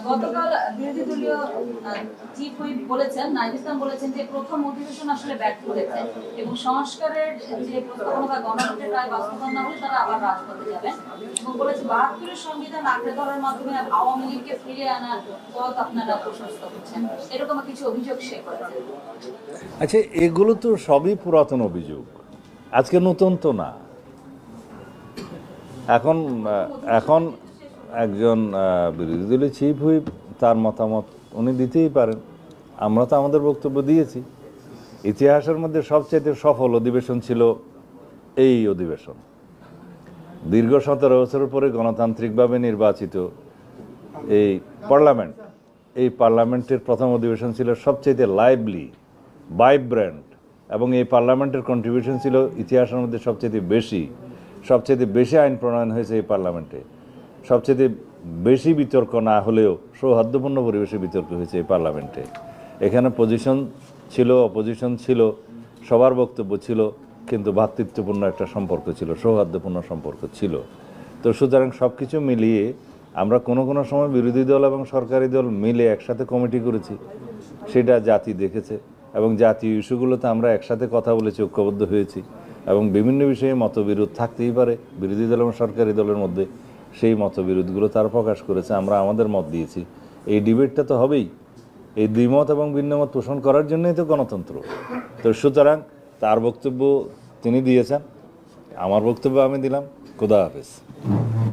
গতকাল বিরোধী দলীয় চিফ হুইপ বলেছেন, নাহিদ ইসলাম বলেছেন যে প্রথম অধিবেশন আসলে ব্যর্থ হয়েছে এবং সংস্কারের যে প্রস্তাবনা বা গণভোটের রায় বাস্তবায়ন না হলে তারা আবার রাজপথে যাবেন এবং বলেছে ৭২-এর সংবিধান আঁকড়ে ধরার মাধ্যমে আওয়ামী লীগকে ফিরিয়ে আনার পথ আপনারা প্রশস্ত করছেন, এরকম কিছু অভিযোগ সে করেছেন। আচ্ছা, এগুলো তো সবই পুরাতন অভিযোগ, আজকে নতুন তো না। এখন এখন একজন বিরোধী দলের চিফ হুইপ তার মতামত উনি দিতেই পারেন। আমরা তো আমাদের বক্তব্য দিয়েছি। ইতিহাসের মধ্যে সবচেয়ে সফল অধিবেশন ছিল এই অধিবেশন। দীর্ঘ ১৭ বছরের পরে গণতান্ত্রিকভাবে নির্বাচিত এই পার্লামেন্টের প্রথম অধিবেশন ছিল সবচেয়ে লাইভলি, ভাইব্রেন্ট, এবং এই পার্লামেন্টের কন্ট্রিবিউশন ছিল ইতিহাসের মধ্যে সবচেয়ে বেশি আইন প্রণয়ন হয়েছে এই পার্লামেন্টে। সবচেয়ে বেশি বিতর্ক না হলেও সৌহার্দ্যপূর্ণ পরিবেশে বিতর্ক হয়েছে এই পার্লামেন্টে। এখানে পজিশন ছিল, অপোজিশন ছিল, সবার বক্তব্য ছিল, কিন্তু ভ্রাতৃত্বপূর্ণ একটা সম্পর্ক ছিল, সৌহার্দ্যপূর্ণ সম্পর্ক ছিল। তো সুতরাং সব কিছু মিলিয়ে আমরা কোনো কোনো সময় বিরোধী দল এবং সরকারি দল মিলে একসাথে কমিটি করেছি, সেটা জাতি দেখেছে, এবং জাতীয় ইস্যুগুলোতে আমরা একসাথে কথা বলেছি, ঐক্যবদ্ধ হয়েছি, এবং বিভিন্ন বিষয়ে মতবিরোধ থাকতেই পারে বিরোধী দল এবং সরকারি দলের মধ্যে, সেই মতবিরোধগুলো তারা প্রকাশ করেছে, আমরা আমাদের মত দিয়েছি। এই ডিবেটটা তো হবেই, এই দ্বিমত এবং ভিন্নমত পোষণ করার জন্যই তো গণতন্ত্র। তো সুতরাং তার বক্তব্য তিনি দিয়েছেন, আমার বক্তব্য আমি দিলাম। খোদা হাফেজ।